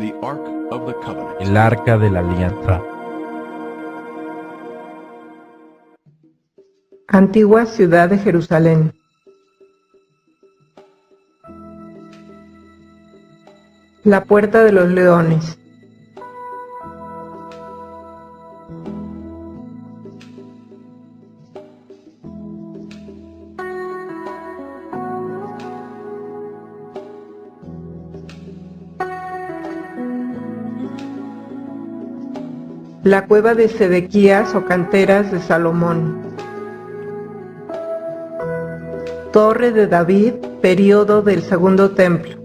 El Arca de la Alianza. Antigua ciudad de Jerusalén. La puerta de los leones. La cueva de Sedequías o canteras de Salomón. Torre de David, período del Segundo Templo.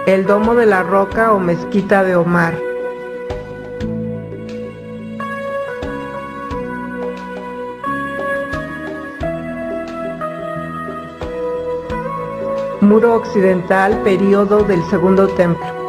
El domo de la roca o mezquita de Omar. Muro occidental, período del Segundo Templo.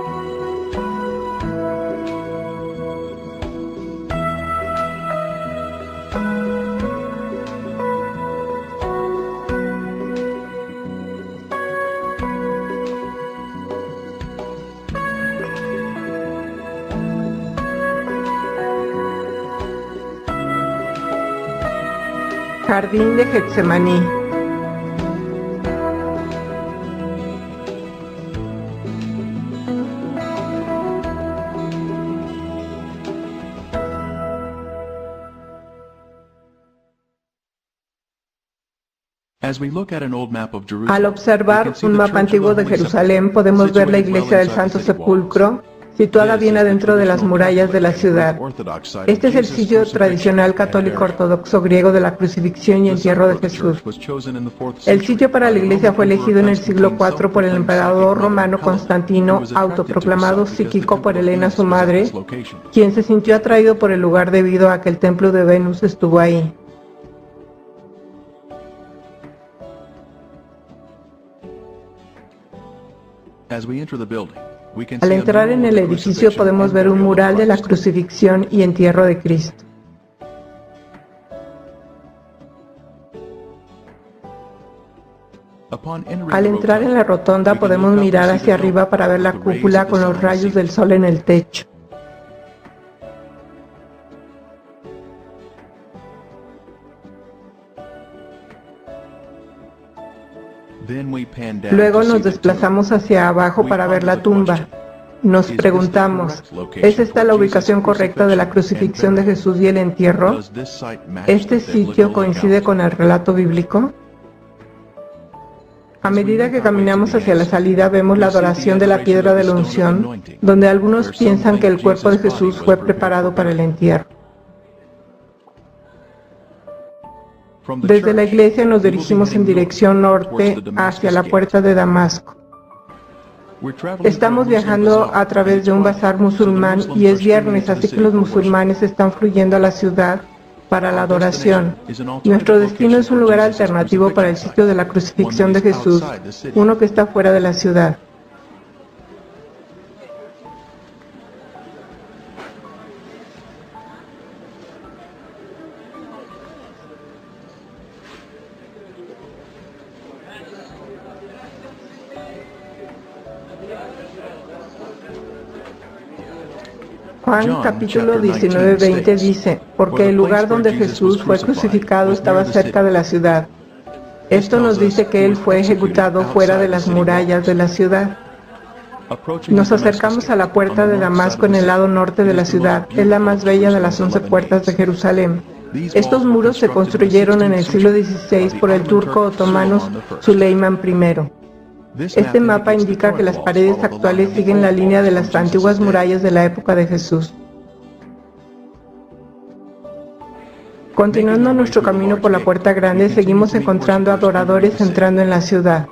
Jardín de Getsemaní. Al observar un mapa antiguo de Jerusalén, podemos ver la iglesia del Santo Sepulcro, situada bien adentro de las murallas de la ciudad. Este es el sitio tradicional católico ortodoxo griego de la crucifixión y entierro de Jesús. El sitio para la iglesia fue elegido en el siglo IV por el emperador romano Constantino, autoproclamado psíquico por Helena, su madre, quien se sintió atraído por el lugar debido a que el templo de Venus estuvo ahí. Al entrar en el edificio podemos ver un mural de la crucifixión y entierro de Cristo. Al entrar en la rotonda podemos mirar hacia arriba para ver la cúpula con los rayos del sol en el techo. Luego nos desplazamos hacia abajo para ver la tumba. Nos preguntamos, ¿es esta la ubicación correcta de la crucifixión de Jesús y el entierro? ¿Este sitio coincide con el relato bíblico? A medida que caminamos hacia la salida vemos la adoración de la piedra de la unción, donde algunos piensan que el cuerpo de Jesús fue preparado para el entierro. Desde la iglesia nos dirigimos en dirección norte hacia la puerta de Damasco. Estamos viajando a través de un bazar musulmán y es viernes, así que los musulmanes están fluyendo a la ciudad para la adoración. Nuestro destino es un lugar alternativo para el sitio de la crucifixión de Jesús, uno que está fuera de la ciudad. Juan capítulo 19-20 dice, porque el lugar donde Jesús fue crucificado estaba cerca de la ciudad. Esto nos dice que Él fue ejecutado fuera de las murallas de la ciudad. Nos acercamos a la puerta de Damasco en el lado norte de la ciudad. Es la más bella de las 11 puertas de Jerusalén. Estos muros se construyeron en el siglo XVI por el turco otomano Süleyman I. Este mapa indica que las paredes actuales siguen la línea de las antiguas murallas de la época de Jesús. Continuando nuestro camino por la Puerta Grande, seguimos encontrando adoradores entrando en la ciudad.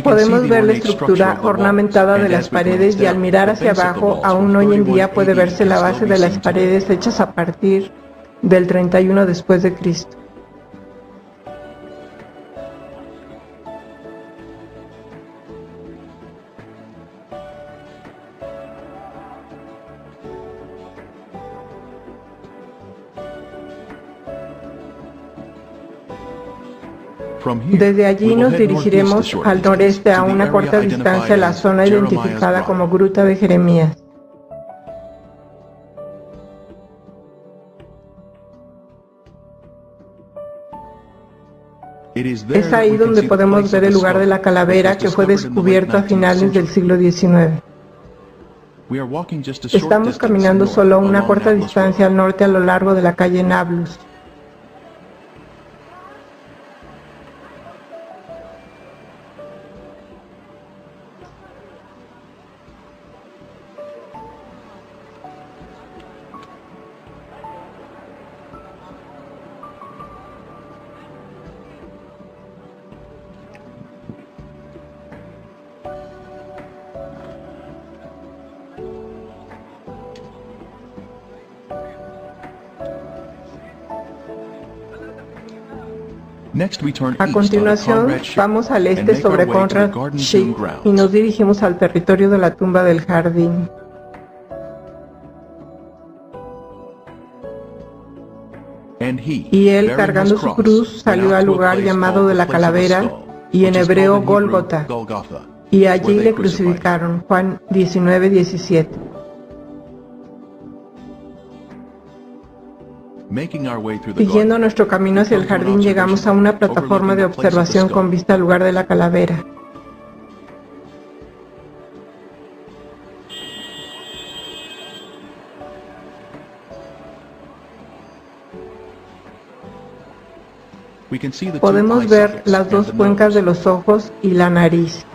Podemos ver la estructura ornamentada de las paredes y al mirar hacia abajo, aún hoy en día puede verse la base de las paredes hechas a partir del 31 después de Cristo. Desde allí nos dirigiremos al noreste a una corta distancia a la zona identificada como Gruta de Jeremías. Es ahí donde podemos ver el lugar de la calavera que fue descubierto a finales del siglo XIX. Estamos caminando solo una corta distancia al norte a lo largo de la calle Nablus. A continuación, vamos al este sobre Conrad Schick y nos dirigimos al territorio de la tumba del jardín. Y él, cargando su cruz, salió al lugar llamado de la calavera, y en hebreo Gólgota, y allí le crucificaron. Juan 19:17. Siguiendo nuestro camino hacia el jardín, llegamos a una plataforma de observación con vista al lugar de la calavera. Podemos ver las dos cuencas de los ojos y la nariz.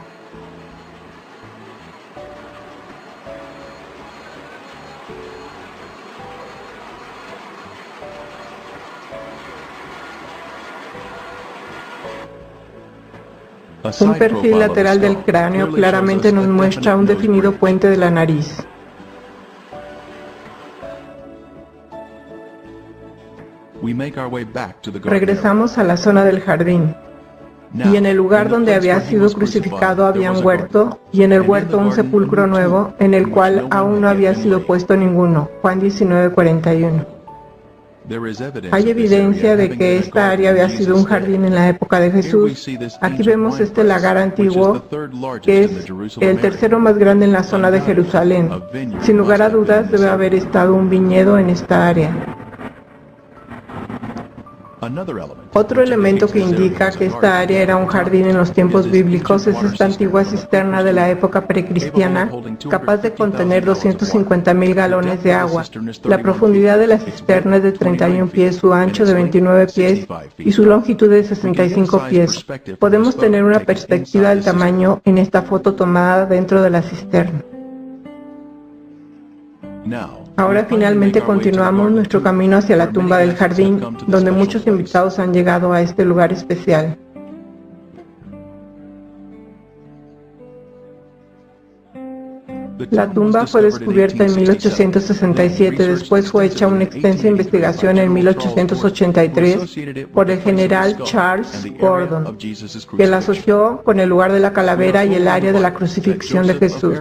Un perfil lateral del cráneo claramente nos muestra un definido puente de la nariz. Regresamos a la zona del jardín, y en el lugar donde había sido crucificado había un huerto, y en el huerto un sepulcro nuevo, en el cual aún no había sido puesto ninguno. Juan 19:41. Hay evidencia de que esta área había sido un jardín en la época de Jesús. Aquí vemos este lagar antiguo, que es el tercero más grande en la zona de Jerusalén. Sin lugar a dudas, debe haber estado un viñedo en esta área. Otro elemento que indica que esta área era un jardín en los tiempos bíblicos es esta antigua cisterna de la época precristiana, capaz de contener 250,000 galones de agua. La profundidad de la cisterna es de 31 pies, su ancho de 29 pies y su longitud de 65 pies. Podemos tener una perspectiva del tamaño en esta foto tomada dentro de la cisterna. Ahora finalmente continuamos nuestro camino hacia la tumba del jardín, donde muchos invitados han llegado a este lugar especial. La tumba fue descubierta en 1867, después fue hecha una extensa investigación en 1883 por el general Charles Gordon, que la asoció con el lugar de la calavera y el área de la crucifixión de Jesús.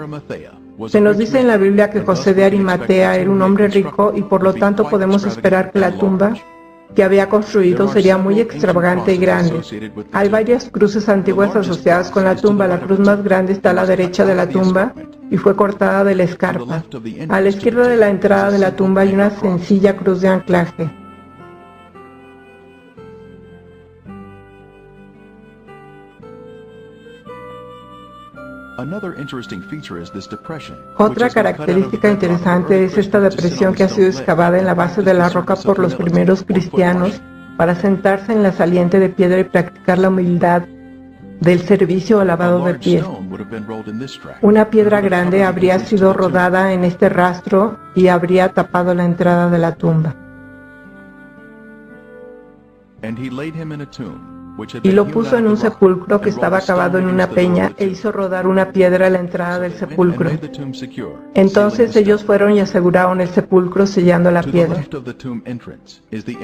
Se nos dice en la Biblia que José de Arimatea era un hombre rico y por lo tanto podemos esperar que la tumba que había construido sería muy extravagante y grande. Hay varias cruces antiguas asociadas con la tumba. La cruz más grande está a la derecha de la tumba y fue cortada de la escarpa. A la izquierda de la entrada de la tumba hay una sencilla cruz de anclaje. Otra característica interesante es esta depresión que ha sido excavada en la base de la roca por los primeros cristianos para sentarse en la saliente de piedra y practicar la humildad del servicio o lavado de pies. Una piedra grande habría sido rodada en este rastro y habría tapado la entrada de la tumba. y lo puso en un sepulcro que estaba cavado en una peña, e hizo rodar una piedra a la entrada del sepulcro. Entonces ellos fueron y aseguraron el sepulcro sellando la piedra.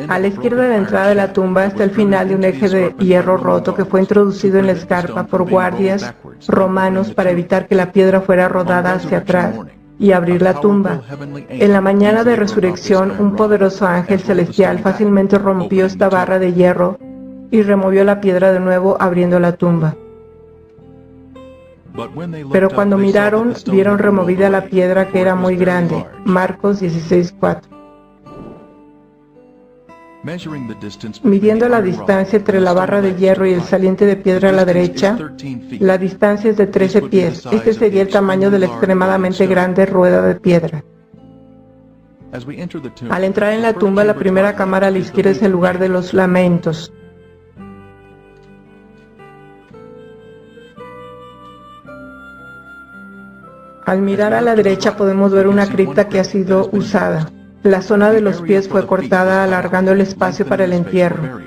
A la izquierda de la entrada de la tumba está el final de un eje de hierro roto que fue introducido en la escarpa por guardias romanos para evitar que la piedra fuera rodada hacia atrás y abrir la tumba. En la mañana de resurrección, un poderoso ángel celestial fácilmente rompió esta barra de hierro y removió la piedra de nuevo, abriendo la tumba. Pero cuando miraron, vieron removida la piedra, que era muy grande. Marcos 16:4. Midiendo la distancia entre la barra de hierro y el saliente de piedra a la derecha, la distancia es de 13 pies. Este sería el tamaño de la extremadamente grande rueda de piedra. Al entrar en la tumba, la primera cámara a la izquierda es el lugar de los lamentos. Al mirar a la derecha podemos ver una cripta que ha sido usada. La zona de los pies fue cortada, alargando el espacio para el entierro.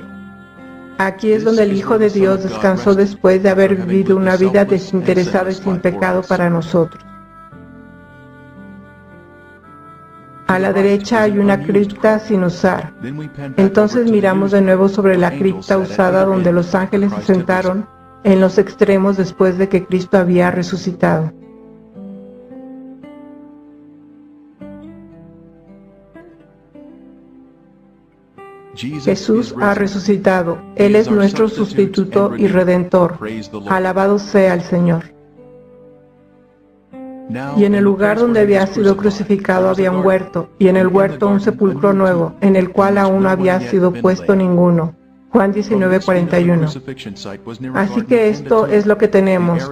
Aquí es donde el Hijo de Dios descansó después de haber vivido una vida desinteresada y sin pecado para nosotros. A la derecha hay una cripta sin usar. Entonces miramos de nuevo sobre la cripta usada, donde los ángeles se sentaron en los extremos después de que Cristo había resucitado. Jesús ha resucitado. Él es nuestro sustituto y redentor. Alabado sea el Señor. Y en el lugar donde había sido crucificado había un huerto, y en el huerto un sepulcro nuevo, en el cual aún no había sido puesto ninguno. Juan 19:41. Así que esto es lo que tenemos.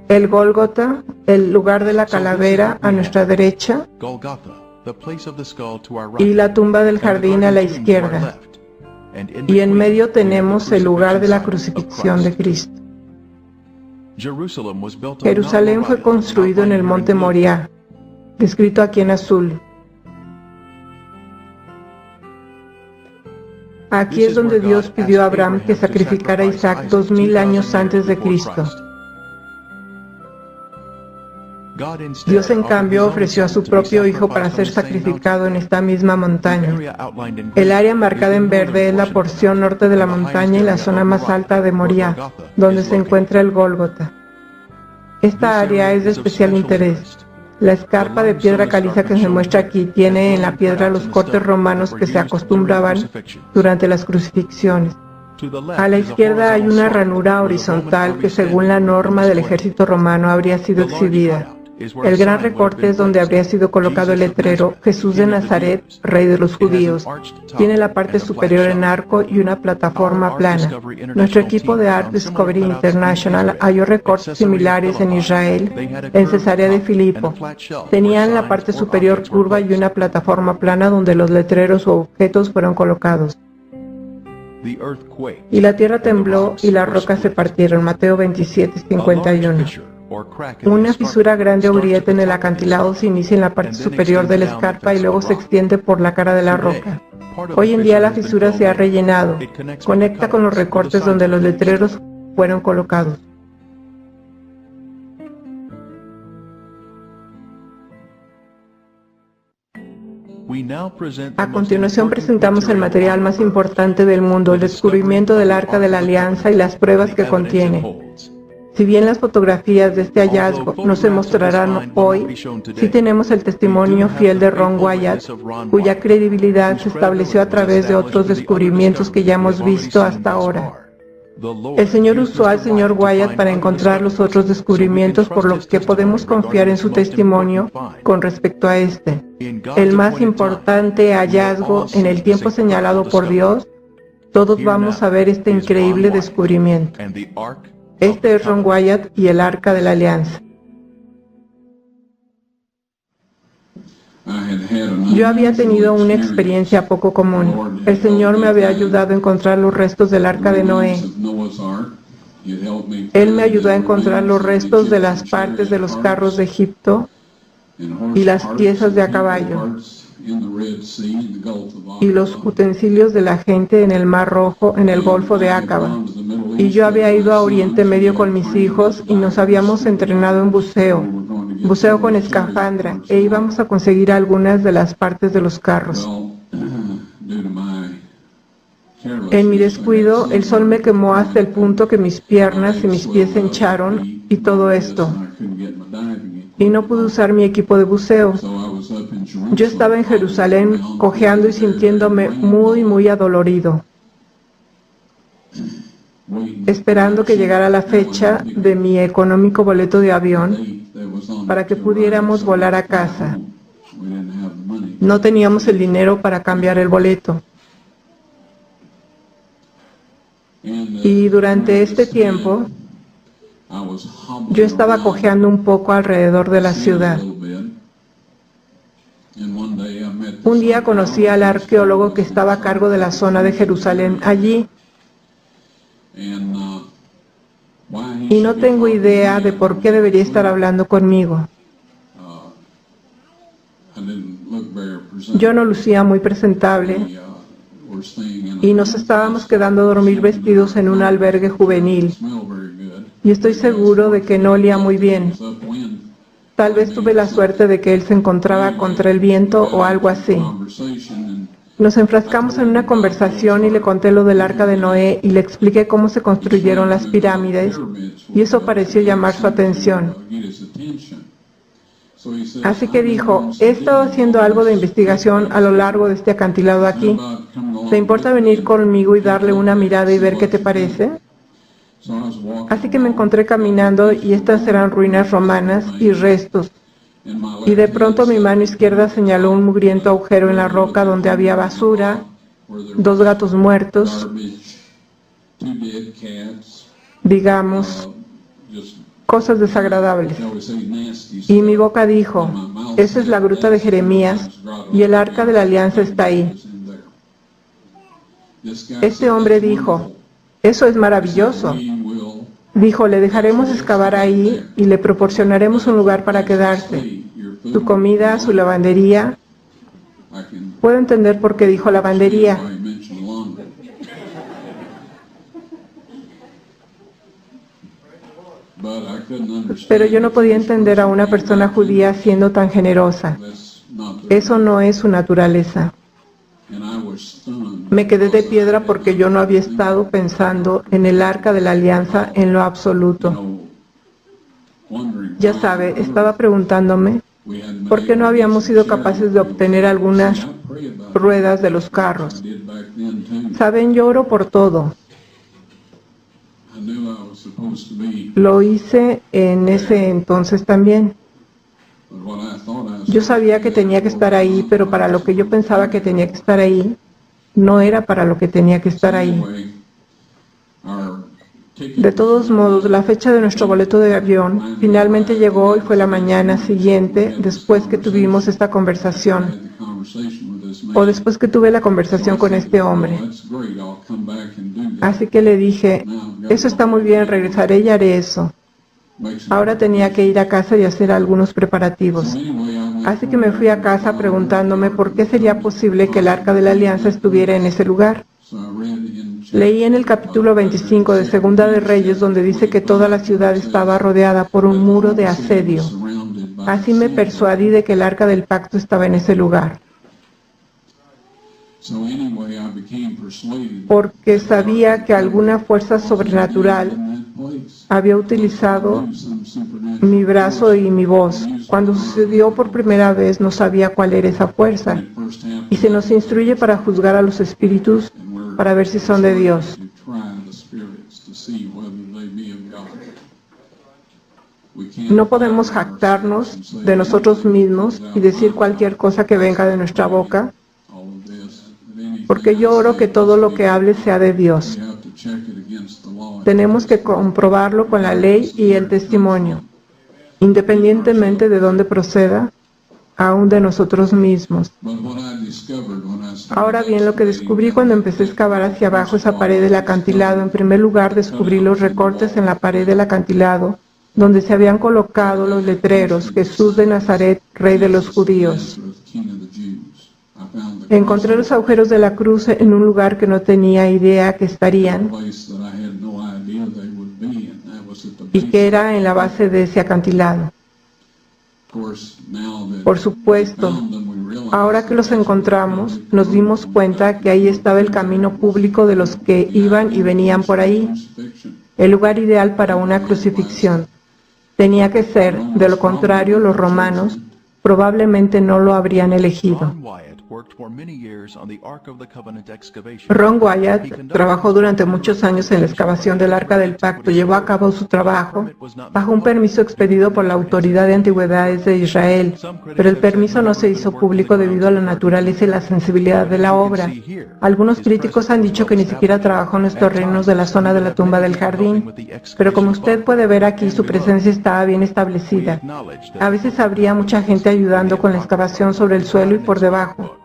El Gólgota, el lugar de la calavera a nuestra derecha, y la tumba del jardín a la izquierda. Y en medio tenemos el lugar de la crucifixión de Cristo. Jerusalén fue construido en el monte Moriah, descrito aquí en azul. Aquí es donde Dios pidió a Abraham que sacrificara a Isaac 2000 años antes de Cristo. Dios, en cambio, ofreció a su propio Hijo para ser sacrificado en esta misma montaña. El área marcada en verde es la porción norte de la montaña y la zona más alta de Moriah, donde se encuentra el Gólgota. Esta área es de especial interés. La escarpa de piedra caliza que se muestra aquí tiene en la piedra los cortes romanos que se acostumbraban durante las crucifixiones. A la izquierda hay una ranura horizontal que, según la norma del ejército romano, habría sido exhibida. El gran recorte es donde habría sido colocado el letrero Jesús de Nazaret, Rey de los Judíos. Tiene la parte superior en arco y una plataforma plana. Nuestro equipo de Art Discovery International halló recortes similares en Israel, en Cesarea de Filipo. Tenían la parte superior curva y una plataforma plana donde los letreros o objetos fueron colocados. Y la tierra tembló y las rocas se partieron. Mateo 27:51. Una fisura grande o grieta en el acantilado se inicia en la parte superior de la escarpa y luego se extiende por la cara de la roca. Hoy en día la fisura se ha rellenado. Conecta con los recortes donde los letreros fueron colocados. A continuación presentamos el material más importante del mundo, el descubrimiento del Arca de la Alianza y las pruebas que contiene. Si bien las fotografías de este hallazgo no se mostrarán hoy, sí tenemos el testimonio fiel de Ron Wyatt, cuya credibilidad se estableció a través de otros descubrimientos que ya hemos visto hasta ahora. El Señor usó al Sr. Wyatt para encontrar los otros descubrimientos, por lo que podemos confiar en su testimonio con respecto a este. El más importante hallazgo en el tiempo señalado por Dios. Todos vamos a ver este increíble descubrimiento. Este es Ron Wyatt y el Arca de la Alianza. Yo había tenido una experiencia poco común. El Señor me había ayudado a encontrar los restos del Arca de Noé. Él me ayudó a encontrar los restos de las partes de los carros de Egipto y las piezas de a caballo. y los utensilios de la gente en el Mar Rojo, en el Golfo de Acaba. Y yo había ido a Oriente Medio con mis hijos y nos habíamos entrenado en buceo con escafandra, e íbamos a conseguir algunas de las partes de los carros. En mi descuido, el sol me quemó hasta el punto que mis piernas y mis pies se hincharon y todo esto. Y no pude usar mi equipo de buceo. Yo estaba en Jerusalén cojeando y sintiéndome muy adolorido, esperando que llegara la fecha de mi económico boleto de avión para que pudiéramos volar a casa. No teníamos el dinero para cambiar el boleto. Y durante este tiempo, yo estaba cojeando un poco alrededor de la ciudad. Un día conocí al arqueólogo que estaba a cargo de la zona de Jerusalén allí. Y no tengo idea de por qué debería estar hablando conmigo. Yo no lucía muy presentable y nos estábamos quedando a dormir vestidos en un albergue juvenil. Y estoy seguro de que no olía muy bien. Tal vez tuve la suerte de que él se encontraba contra el viento o algo así. Nos enfrascamos en una conversación y le conté lo del Arca de Noé y le expliqué cómo se construyeron las pirámides, y eso pareció llamar su atención. Así que dijo: he estado haciendo algo de investigación a lo largo de este acantilado aquí. ¿Te importa venir conmigo y darle una mirada y ver qué te parece? Así que me encontré caminando y estas eran ruinas romanas y restos. Y de pronto mi mano izquierda señaló un mugriento agujero en la roca donde había basura, 2 gatos muertos, digamos, cosas desagradables. Y mi boca dijo: esa es la gruta de Jeremías y el Arca de la Alianza está ahí. Este hombre dijo: eso es maravilloso. Dijo: le dejaremos excavar ahí y le proporcionaremos un lugar para quedarse. Su comida, su lavandería. Puedo entender por qué dijo lavandería. Pero yo no podía entender a una persona judía siendo tan generosa. Eso no es su naturaleza. Me quedé de piedra porque yo no había estado pensando en el Arca de la Alianza en lo absoluto. Ya sabe, estaba preguntándome por qué no habíamos sido capaces de obtener algunas ruedas de los carros. Saben, yo oro por todo. Lo hice en ese entonces también. Yo sabía que tenía que estar ahí, pero para lo que yo pensaba que tenía que estar ahí, no era para lo que tenía que estar ahí. De todos modos, la fecha de nuestro boleto de avión finalmente llegó y fue la mañana siguiente, después que tuvimos esta conversación, o después que tuve la conversación con este hombre. Así que le dije: eso está muy bien, regresaré y haré eso. Ahora tenía que ir a casa y hacer algunos preparativos. Así que me fui a casa preguntándome por qué sería posible que el Arca de la Alianza estuviera en ese lugar. Leí en el capítulo 25 de Segunda de Reyes, donde dice que toda la ciudad estaba rodeada por un muro de asedio. Así me persuadí de que el Arca del Pacto estaba en ese lugar. Porque sabía que alguna fuerza sobrenatural había utilizado mi brazo y mi voz. Cuando sucedió por primera vez no sabía cuál era esa fuerza. Y se nos instruye para juzgar a los espíritus, para ver si son de Dios. No podemos jactarnos de nosotros mismos y decir cualquier cosa que venga de nuestra boca, porque yo oro que todo lo que hable sea de Dios. Tenemos que comprobarlo con la ley y el testimonio, independientemente de dónde proceda, aún de nosotros mismos. Ahora bien, lo que descubrí cuando empecé a excavar hacia abajo esa pared del acantilado, en primer lugar descubrí los recortes en la pared del acantilado, donde se habían colocado los letreros: Jesús de Nazaret, Rey de los Judíos. Encontré los agujeros de la cruz en un lugar que no tenía idea que estarían y que era en la base de ese acantilado. Por supuesto, ahora que los encontramos, nos dimos cuenta que ahí estaba el camino público de los que iban y venían por ahí, el lugar ideal para una crucifixión. Tenía que ser, de lo contrario, los romanos probablemente no lo habrían elegido. Ron Wyatt trabajó durante muchos años en la excavación del Arca del Pacto. Llevó a cabo su trabajo bajo un permiso expedido por la Autoridad de Antigüedades de Israel, pero el permiso no se hizo público debido a la naturaleza y la sensibilidad de la obra. Algunos críticos han dicho que ni siquiera trabajó en los terrenos de la zona de la tumba del jardín, pero como usted puede ver aquí, su presencia estaba bien establecida. A veces habría mucha gente ayudando con la excavación sobre el suelo y por debajo.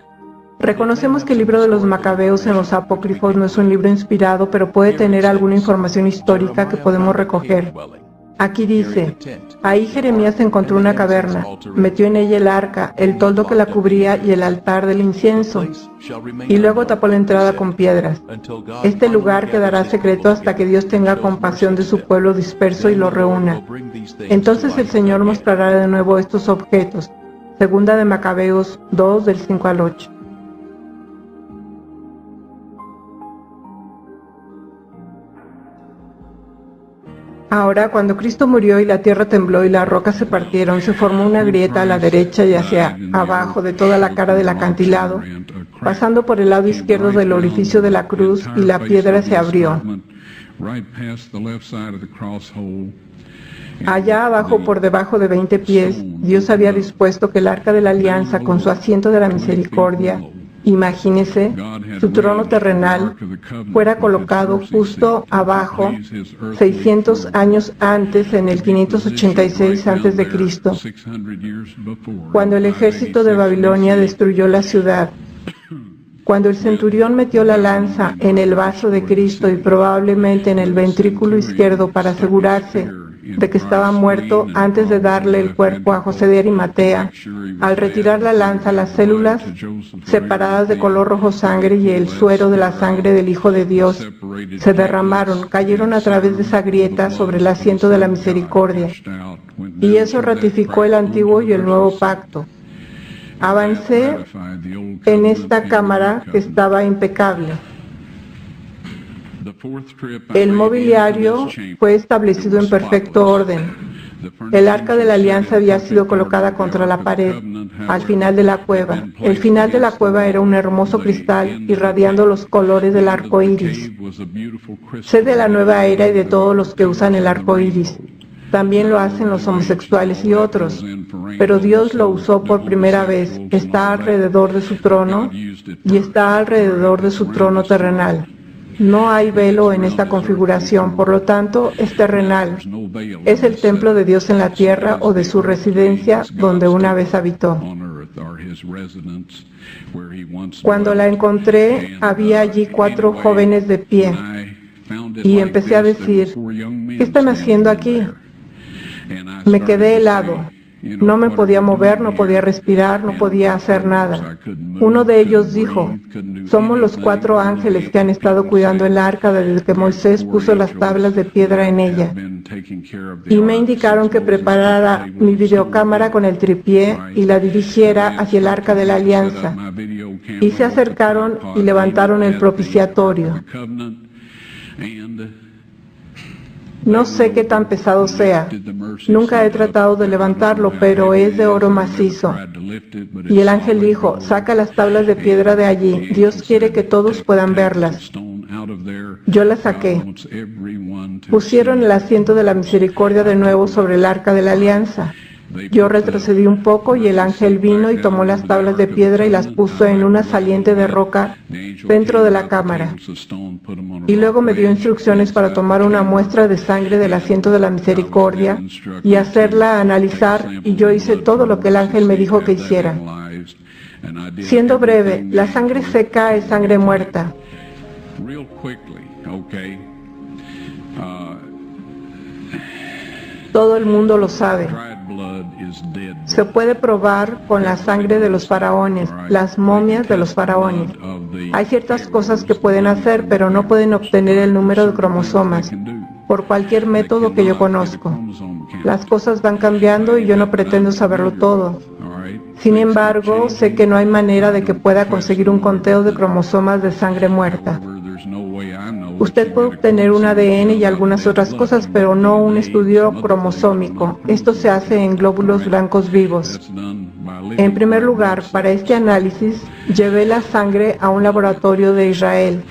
Reconocemos que el libro de los Macabeos en los Apócrifos no es un libro inspirado, pero puede tener alguna información histórica que podemos recoger. Aquí dice, ahí Jeremías encontró una caverna, metió en ella el arca, el toldo que la cubría y el altar del incienso, y luego tapó la entrada con piedras. Este lugar quedará secreto hasta que Dios tenga compasión de su pueblo disperso y lo reúna. Entonces el Señor mostrará de nuevo estos objetos. Segunda de Macabeos 2, del 5 al 8. Ahora, cuando Cristo murió y la tierra tembló y las rocas se partieron, se formó una grieta a la derecha y hacia abajo de toda la cara del acantilado, pasando por el lado izquierdo del orificio de la cruz, y la piedra se abrió. Allá abajo, por debajo de 20 pies, Dios había dispuesto que el Arca de la Alianza, con su asiento de la misericordia, imagínese, su trono terrenal, fuera colocado justo abajo, 600 años antes, en el 586 a.C., cuando el ejército de Babilonia destruyó la ciudad. Cuando el centurión metió la lanza en el vaso de Cristo y probablemente en el ventrículo izquierdo para asegurarse de que estaba muerto antes de darle el cuerpo a José de Arimatea, al retirar la lanza, las células separadas de color rojo sangre y el suero de la sangre del Hijo de Dios se derramaron, cayeron a través de esa grieta sobre el asiento de la misericordia. Y eso ratificó el antiguo y el nuevo pacto. Avancé en esta cámara que estaba impecable. El mobiliario fue establecido en perfecto orden. El Arca de la Alianza había sido colocada contra la pared, al final de la cueva. El final de la cueva era un hermoso cristal irradiando los colores del arco iris. Sé de la nueva era y de todos los que usan el arco iris. También lo hacen los homosexuales y otros, pero Dios lo usó por primera vez. Está alrededor de su trono y está alrededor de su trono terrenal. No hay velo en esta configuración, por lo tanto, es terrenal. Es el templo de Dios en la tierra o de su residencia donde una vez habitó. Cuando la encontré, había allí 4 jóvenes de pie y empecé a decir, ¿qué están haciendo aquí? Me quedé helado. No me podía mover, no podía respirar, no podía hacer nada. Uno de ellos dijo, somos los 4 ángeles que han estado cuidando el arca desde que Moisés puso las tablas de piedra en ella. Y me indicaron que preparara mi videocámara con el tripié y la dirigiera hacia el arca de la alianza. Y se acercaron y levantaron el propiciatorio. No sé qué tan pesado sea. Nunca he tratado de levantarlo, pero es de oro macizo. Y el ángel dijo, saca las tablas de piedra de allí. Dios quiere que todos puedan verlas. Yo las saqué. Pusieron el asiento de la misericordia de nuevo sobre el arca de la alianza. Yo retrocedí un poco y el ángel vino y tomó las tablas de piedra y las puso en una saliente de roca dentro de la cámara. Y luego me dio instrucciones para tomar una muestra de sangre del asiento de la misericordia y hacerla analizar, y yo hice todo lo que el ángel me dijo que hiciera. Siendo breve, la sangre seca es sangre muerta. Todo el mundo lo sabe. Se puede probar con la sangre de los faraones, las momias de los faraones. Hay ciertas cosas que pueden hacer, pero no pueden obtener el número de cromosomas por cualquier método que yo conozco. Las cosas van cambiando y yo no pretendo saberlo todo. Sin embargo, sé que no hay manera de que pueda conseguir un conteo de cromosomas de sangre muerta. Usted puede obtener un ADN y algunas otras cosas, pero no un estudio cromosómico. Esto se hace en glóbulos blancos vivos. En primer lugar, para este análisis, llevé la sangre a un laboratorio de Israel.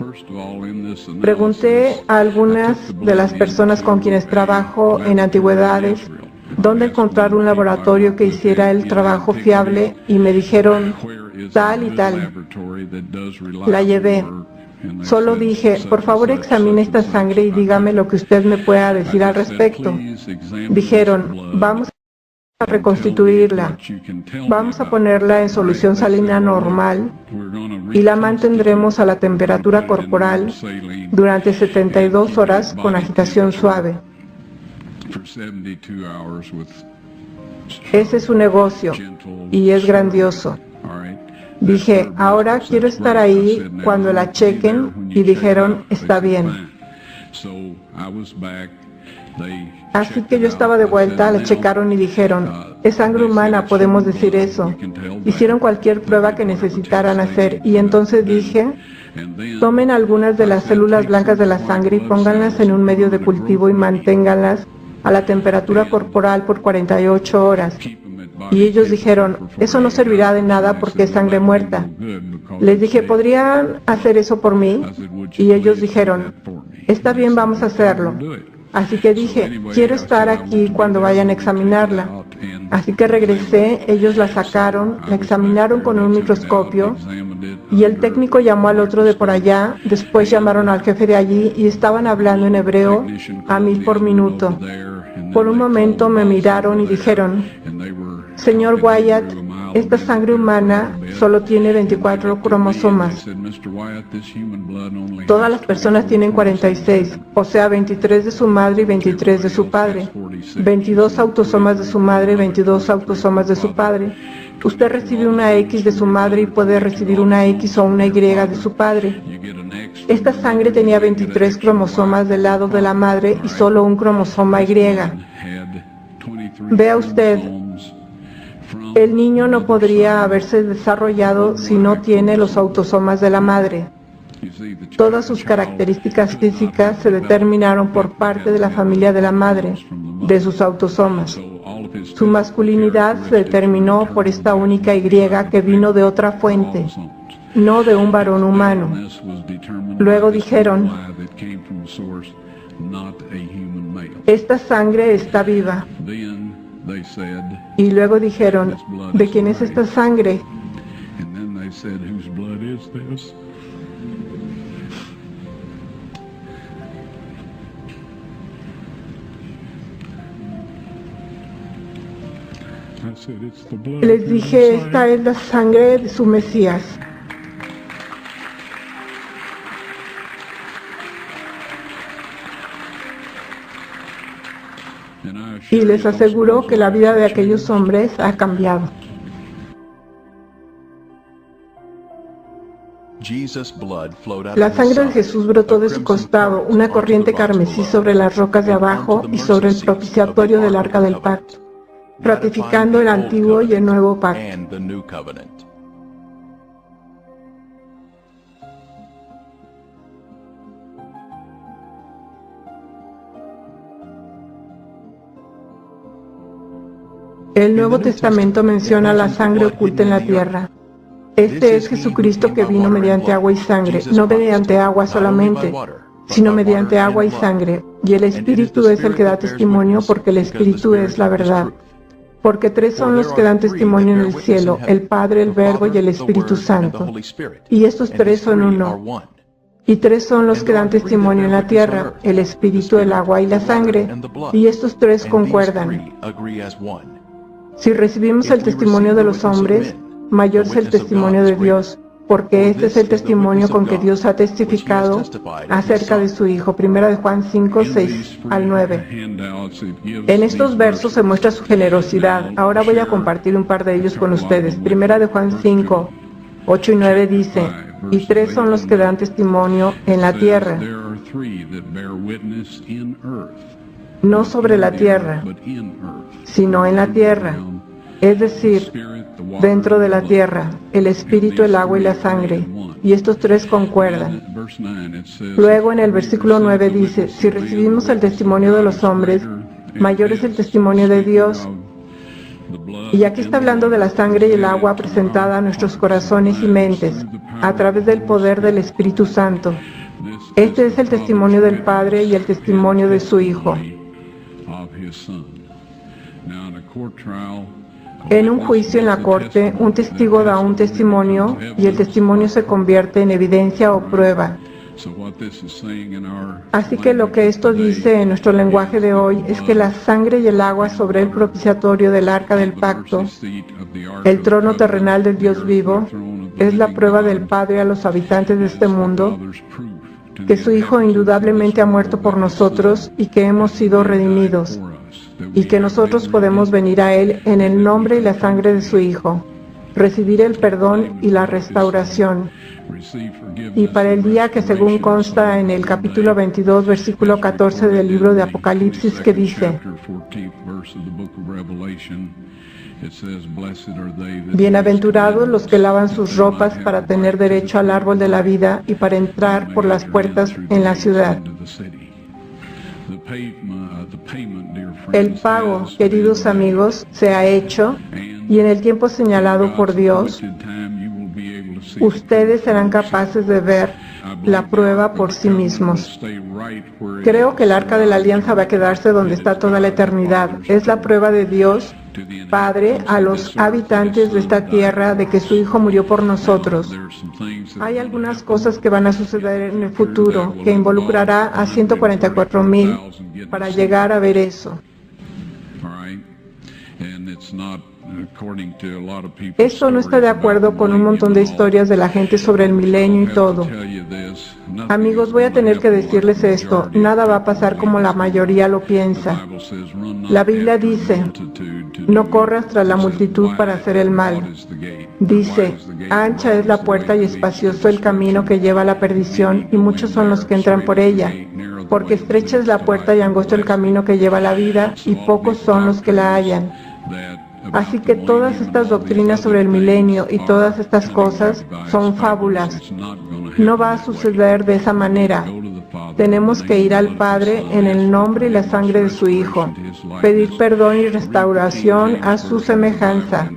Pregunté a algunas de las personas con quienes trabajo en antigüedades dónde encontrar un laboratorio que hiciera el trabajo fiable y me dijeron tal y tal. La llevé. Solo dije, por favor examine esta sangre y dígame lo que usted me pueda decir al respecto. Dijeron, vamos a reconstituirla, vamos a ponerla en solución salina normal y la mantendremos a la temperatura corporal durante 72 horas con agitación suave. Ese es su negocio y es grandioso. Dije, ahora quiero estar ahí cuando la chequen y dijeron, está bien. Así que yo estaba de vuelta, la checaron y dijeron, es sangre humana, podemos decir eso. Hicieron cualquier prueba que necesitaran hacer y entonces dije, tomen algunas de las células blancas de la sangre y pónganlas en un medio de cultivo y manténganlas a la temperatura corporal por 48 horas. Y ellos dijeron, eso no servirá de nada porque es sangre muerta. Les dije, ¿podrían hacer eso por mí? Y ellos dijeron, está bien, vamos a hacerlo. Así que dije, quiero estar aquí cuando vayan a examinarla. Así que regresé, ellos la sacaron, la examinaron con un microscopio y el técnico llamó al otro de por allá, después llamaron al jefe de allí y estaban hablando en hebreo a 1000 por minuto. Por un momento me miraron y dijeron, señor Wyatt, esta sangre humana solo tiene 24 cromosomas. Todas las personas tienen 46, o sea, 23 de su madre y 23 de su padre. 22 autosomas de su madre y 22 autosomas de su padre. Usted recibe una X de su madre y puede recibir una X o una Y de su padre. Esta sangre tenía 23 cromosomas del lado de la madre y solo un cromosoma Y. Vea usted, el niño no podría haberse desarrollado si no tiene los autosomas de la madre. Todas sus características físicas se determinaron por parte de la familia de la madre, de sus autosomas. Su masculinidad se determinó por esta única Y que vino de otra fuente, no de un varón humano. Luego dijeron, esta sangre está viva. Y luego dijeron, ¿de quién es esta sangre? Les dije, esta es la sangre de su Mesías. Y les aseguro que la vida de aquellos hombres ha cambiado. La sangre de Jesús brotó de su costado, una corriente carmesí sobre las rocas de abajo y sobre el propiciatorio del Arca del Pacto, ratificando el antiguo y el nuevo pacto. El Nuevo Testamento menciona la sangre oculta en la tierra. Este es Jesucristo que vino mediante agua y sangre, no mediante agua solamente, sino mediante agua y sangre. Y el Espíritu es el que da testimonio, porque el Espíritu es la verdad. Porque tres son los que dan testimonio en el cielo, el Padre, el Verbo y el Espíritu Santo. Y estos tres son uno. Y tres son los que dan testimonio en la tierra, el Espíritu, el agua y la sangre. Y estos tres concuerdan. Si recibimos el testimonio de los hombres, mayor es el testimonio de Dios, porque este es el testimonio con que Dios ha testificado acerca de su Hijo. Primera de Juan 5, 6 al 9. En estos versos se muestra su generosidad. Ahora voy a compartir un par de ellos con ustedes. Primera de Juan 5, 8 y 9 dice: y tres son los que dan testimonio en la tierra, no sobre la tierra, sino en la tierra, es decir, dentro de la tierra, el espíritu, el agua y la sangre, y estos tres concuerdan. Luego en el versículo 9 dice: si recibimos el testimonio de los hombres, mayor es el testimonio de Dios. Y aquí está hablando de la sangre y el agua presentada a nuestros corazones y mentes a través del poder del Espíritu Santo. Este es el testimonio del Padre y el testimonio de su Hijo. En un juicio en la corte, un testigo da un testimonio y el testimonio se convierte en evidencia o prueba. Así que lo que esto dice en nuestro lenguaje de hoy es que la sangre y el agua sobre el propiciatorio del arca del pacto, el trono terrenal del Dios vivo, es la prueba del Padre a los habitantes de este mundo, que su Hijo indudablemente ha muerto por nosotros y que hemos sido redimidos, y que nosotros podemos venir a Él en el nombre y la sangre de su Hijo, recibir el perdón y la restauración. Y para el día que, según consta en el capítulo 22, versículo 14 del libro de Apocalipsis, que dice: bienaventurados los que lavan sus ropas para tener derecho al árbol de la vida y para entrar por las puertas en la ciudad. El pago, queridos amigos, se ha hecho, y en el tiempo señalado por Dios, ustedes serán capaces de ver la prueba por sí mismos. Creo que el Arca de la Alianza va a quedarse donde está toda la eternidad. Es la prueba de Dios Padre a los habitantes de esta tierra de que su Hijo murió por nosotros. Hay algunas cosas que van a suceder en el futuro que involucrará a 144,000 para llegar a ver eso. Esto no está de acuerdo con un montón de historias de la gente sobre el milenio y todo. Amigos, voy a tener que decirles esto: nada va a pasar como la mayoría lo piensa. La Biblia dice: no corras tras la multitud para hacer el mal. Dice: ancha es la puerta y espacioso el camino que lleva a la perdición, y muchos son los que entran por ella. Porque estrecha es la puerta y angosto el camino que lleva a la vida, y pocos son los que la hallan. Así que todas estas doctrinas sobre el milenio y todas estas cosas son fábulas. No va a suceder de esa manera. Tenemos que ir al Padre en el nombre y la sangre de su Hijo, pedir perdón y restauración a su semejanza.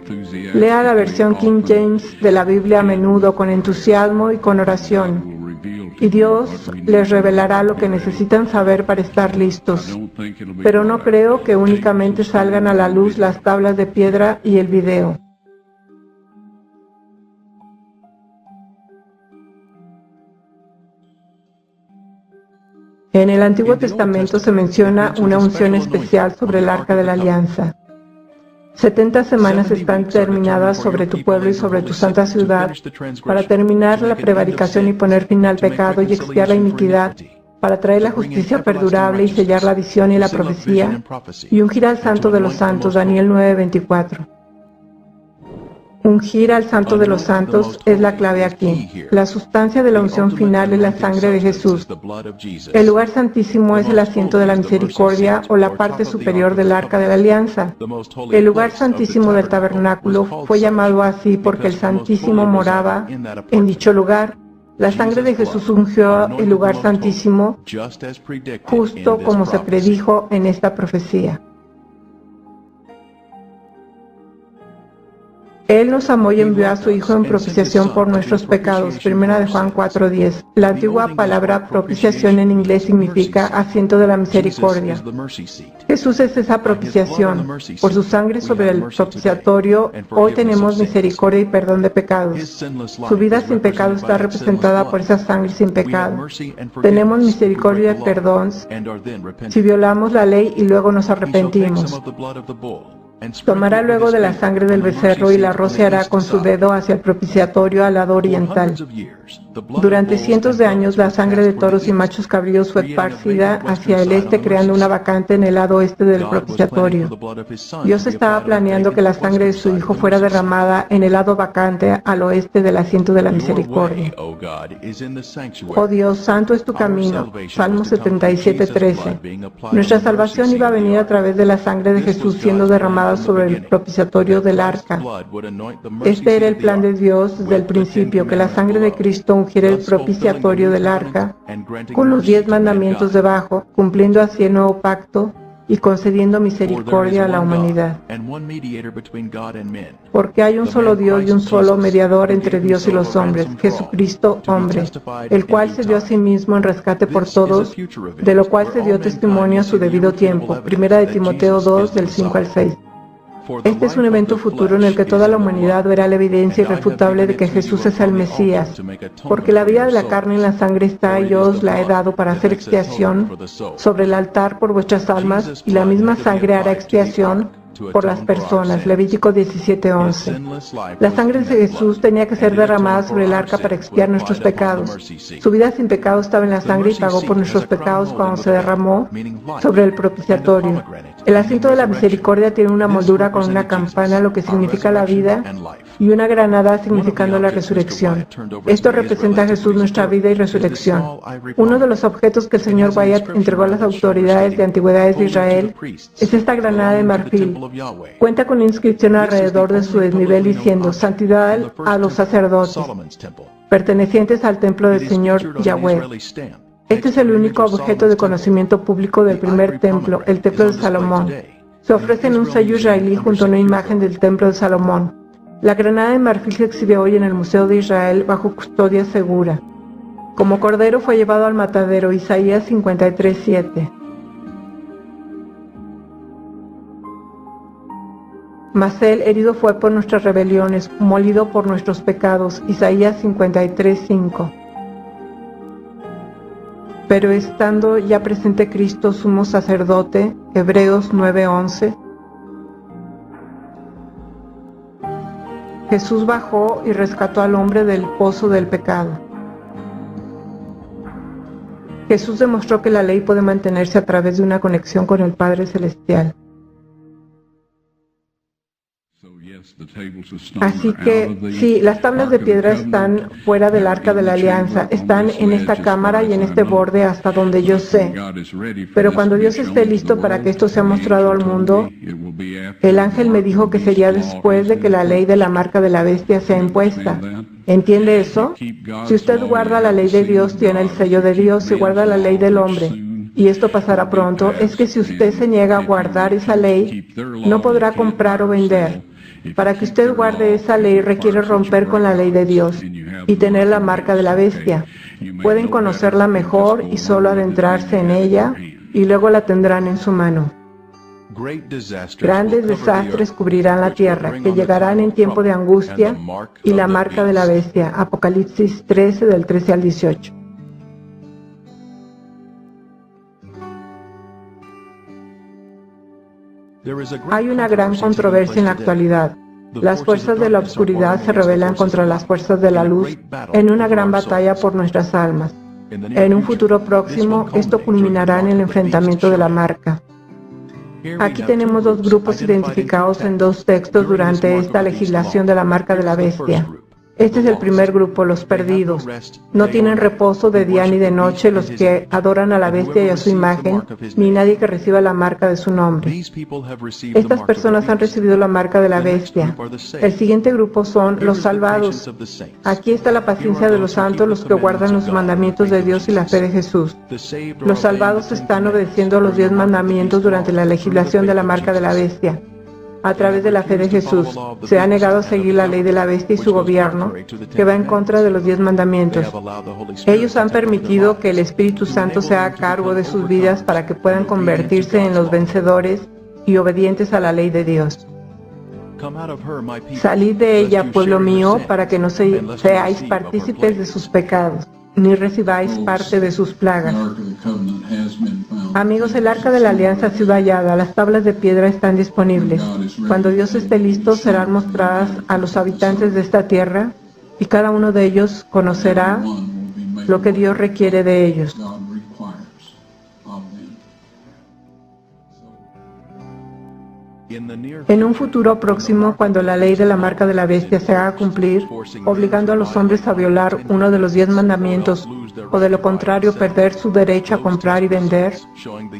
Lea la versión King James de la Biblia a menudo con entusiasmo y con oración, y Dios les revelará lo que necesitan saber para estar listos. Pero no creo que únicamente salgan a la luz las tablas de piedra y el video. En el Antiguo Testamento se menciona una unción especial sobre el Arca de la Alianza. 70 semanas están terminadas sobre tu pueblo y sobre tu santa ciudad para terminar la prevaricación y poner fin al pecado y expiar la iniquidad, para traer la justicia perdurable y sellar la visión y la profecía, y ungir al Santo de los Santos. Daniel 9:24. Ungir al Santo de los Santos es la clave aquí. La sustancia de la unción final es la sangre de Jesús. El lugar santísimo es el asiento de la misericordia o la parte superior del Arca de la Alianza. El lugar santísimo del tabernáculo fue llamado así porque el Santísimo moraba en dicho lugar. La sangre de Jesús ungió el lugar santísimo, justo como se predijo en esta profecía. Él nos amó y envió a su Hijo en propiciación por nuestros pecados. Primera de Juan 4:10. La antigua palabra propiciación en inglés significa asiento de la misericordia. Jesús es esa propiciación. Por su sangre sobre el propiciatorio, hoy tenemos misericordia y perdón de pecados. Su vida sin pecado está representada por esa sangre sin pecado. Tenemos misericordia y perdón si violamos la ley y luego nos arrepentimos. Tomará luego de la sangre del becerro y la rociará con su dedo hacia el propiciatorio al lado oriental. Durante cientos de años, la sangre de toros y machos cabríos fue esparcida hacia el este, creando una vacante en el lado oeste del propiciatorio. Dios estaba planeando que la sangre de su Hijo fuera derramada en el lado vacante al oeste del asiento de la misericordia. Oh Dios, santo es tu camino. Salmo 77:13. Nuestra salvación iba a venir a través de la sangre de Jesús siendo derramada sobre el propiciatorio del arca. Este era el plan de Dios desde el principio, que la sangre de Cristo ungiera el propiciatorio del arca con los 10 mandamientos debajo, cumpliendo así el nuevo pacto y concediendo misericordia a la humanidad. Porque hay un solo Dios y un solo mediador entre Dios y los hombres, Jesucristo hombre, el cual se dio a sí mismo en rescate por todos, de lo cual se dio testimonio a su debido tiempo. Primera de Timoteo 2, del 5 al 6. Este es un evento futuro en el que toda la humanidad verá la evidencia irrefutable de que Jesús es el Mesías, porque la vida de la carne en la sangre está y yo os la he dado para hacer expiación sobre el altar por vuestras almas, y la misma sangre hará expiación por las personas. Levítico 17:11. La sangre de Jesús tenía que ser derramada sobre el arca para expiar nuestros pecados. Su vida sin pecado estaba en la sangre y pagó por nuestros pecados cuando se derramó sobre el propiciatorio. El asiento de la misericordia tiene una moldura con una campana, lo que significa la vida, y una granada significando la resurrección. Esto representa a Jesús, nuestra vida y resurrección. Uno de los objetos que el Señor Wyatt entregó a las autoridades de antigüedades de Israel es esta granada de marfil. Cuenta con una inscripción alrededor de su desnivel diciendo: Santidad a los sacerdotes, pertenecientes al templo del Señor Yahweh. Este es el único objeto de conocimiento público del primer templo, el templo de Salomón. Se ofrece en un sello israelí junto a una imagen del templo de Salomón. La granada de marfil se exhibe hoy en el Museo de Israel bajo custodia segura. Como cordero fue llevado al matadero, Isaías 53:7. Mas él herido fue por nuestras rebeliones, molido por nuestros pecados, Isaías 53:5. Pero estando ya presente Cristo sumo sacerdote, Hebreos 9:11, Jesús bajó y rescató al hombre del pozo del pecado. Jesús demostró que la ley puede mantenerse a través de una conexión con el Padre Celestial. Así que, sí, las tablas de piedra están fuera del arca de la alianza, están en esta cámara y en este borde hasta donde yo sé. Pero cuando Dios esté listo para que esto sea mostrado al mundo, el ángel me dijo que sería después de que la ley de la marca de la bestia sea impuesta. ¿Entiende eso? Si usted guarda la ley de Dios, tiene el sello de Dios. Si guarda la ley del hombre, y esto pasará pronto, es que si usted se niega a guardar esa ley, no podrá comprar o vender. Para que usted guarde esa ley requiere romper con la ley de Dios y tener la marca de la bestia. Pueden conocerla mejor y solo adentrarse en ella y luego la tendrán en su mano. Grandes desastres cubrirán la tierra, que llegarán en tiempo de angustia, y la marca de la bestia. Apocalipsis 13, del 13 al 18. Hay una gran controversia en la actualidad. Las fuerzas de la oscuridad se rebelan contra las fuerzas de la luz en una gran batalla por nuestras almas. En un futuro próximo, esto culminará en el enfrentamiento de la marca. Aquí tenemos dos grupos identificados en dos textos durante esta legislación de la marca de la bestia. Este es el primer grupo, los perdidos. No tienen reposo de día ni de noche los que adoran a la bestia y a su imagen, ni nadie que reciba la marca de su nombre. Estas personas han recibido la marca de la bestia. El siguiente grupo son los salvados. Aquí está la paciencia de los santos, los que guardan los mandamientos de Dios y la fe de Jesús. Los salvados están obedeciendo los 10 mandamientos durante la legislación de la marca de la bestia. A través de la fe de Jesús, se ha negado a seguir la ley de la bestia y su gobierno, que va en contra de los 10 mandamientos. Ellos han permitido que el Espíritu Santo sea a cargo de sus vidas para que puedan convertirse en los vencedores y obedientes a la ley de Dios. Salid de ella, pueblo mío, para que no seáis partícipes de sus pecados, ni recibáis parte de sus plagas. Amigos, el arca de la alianza ha sido hallada, las tablas de piedra están disponibles. Cuando Dios esté listo, serán mostradas a los habitantes de esta tierra y cada uno de ellos conocerá lo que Dios requiere de ellos. En un futuro próximo, cuando la ley de la marca de la bestia se haga cumplir, obligando a los hombres a violar uno de los 10 mandamientos, o de lo contrario perder su derecho a comprar y vender,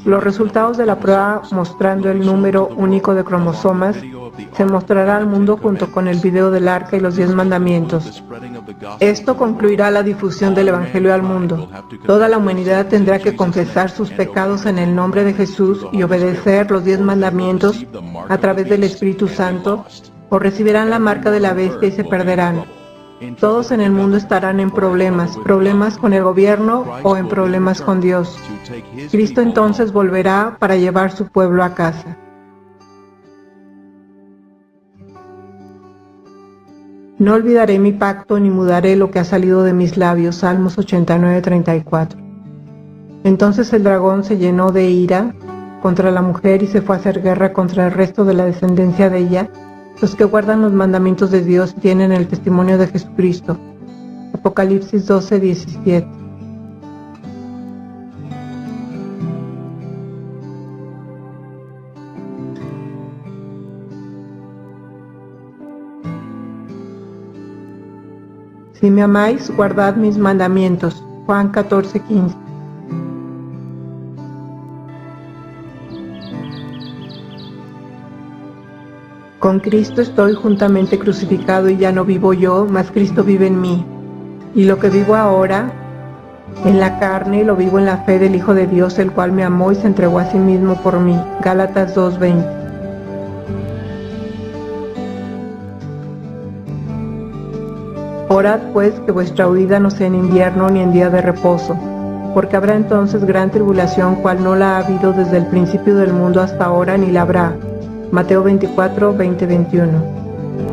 los resultados de la prueba mostrando el número único de cromosomas se mostrará al mundo junto con el video del arca y los 10 mandamientos. Esto concluirá la difusión del Evangelio al mundo. Toda la humanidad tendrá que confesar sus pecados en el nombre de Jesús y obedecer los 10 mandamientos a través del Espíritu Santo, o recibirán la marca de la bestia y se perderán. Todos en el mundo estarán en problemas con el gobierno o en problemas con Dios. Cristo entonces volverá para llevar su pueblo a casa. No olvidaré mi pacto ni mudaré lo que ha salido de mis labios. Salmos 89:34. Entonces el dragón se llenó de ira contra la mujer y se fue a hacer guerra contra el resto de la descendencia de ella, los que guardan los mandamientos de Dios y tienen el testimonio de Jesucristo. Apocalipsis 12:17. Si me amáis, guardad mis mandamientos. Juan 14:15. Con Cristo estoy juntamente crucificado y ya no vivo yo, mas Cristo vive en mí. Y lo que vivo ahora en la carne, lo vivo en la fe del Hijo de Dios, el cual me amó y se entregó a sí mismo por mí. Gálatas 2:20. Orad pues que vuestra huida no sea en invierno ni en día de reposo, porque habrá entonces gran tribulación, cual no la ha habido desde el principio del mundo hasta ahora, ni la habrá. Mateo 24:20-21.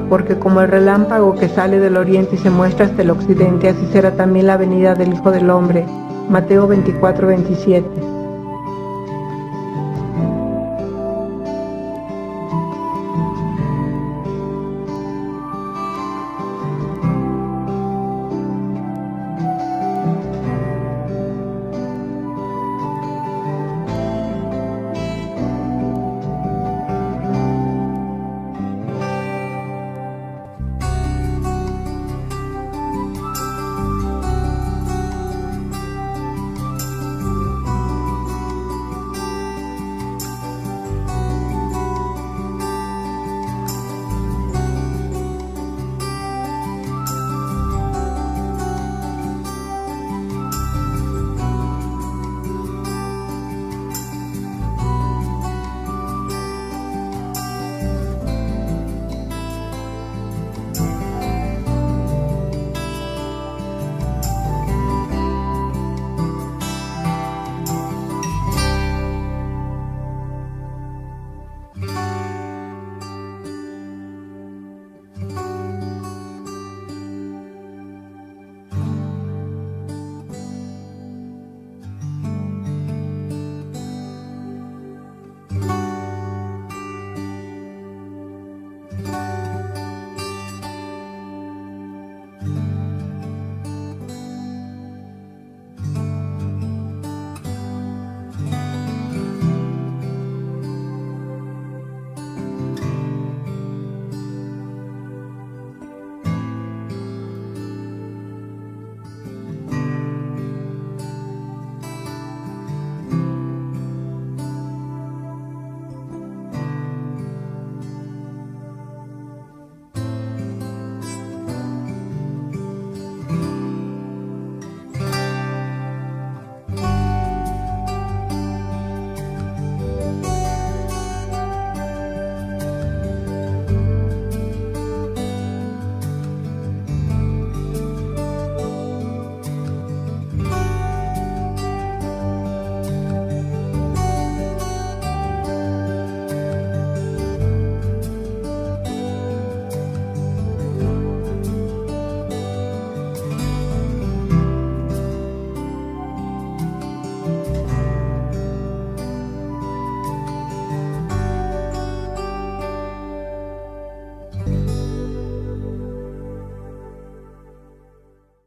Porque como el relámpago que sale del oriente y se muestra hasta el occidente, así será también la venida del Hijo del Hombre. Mateo 24:27.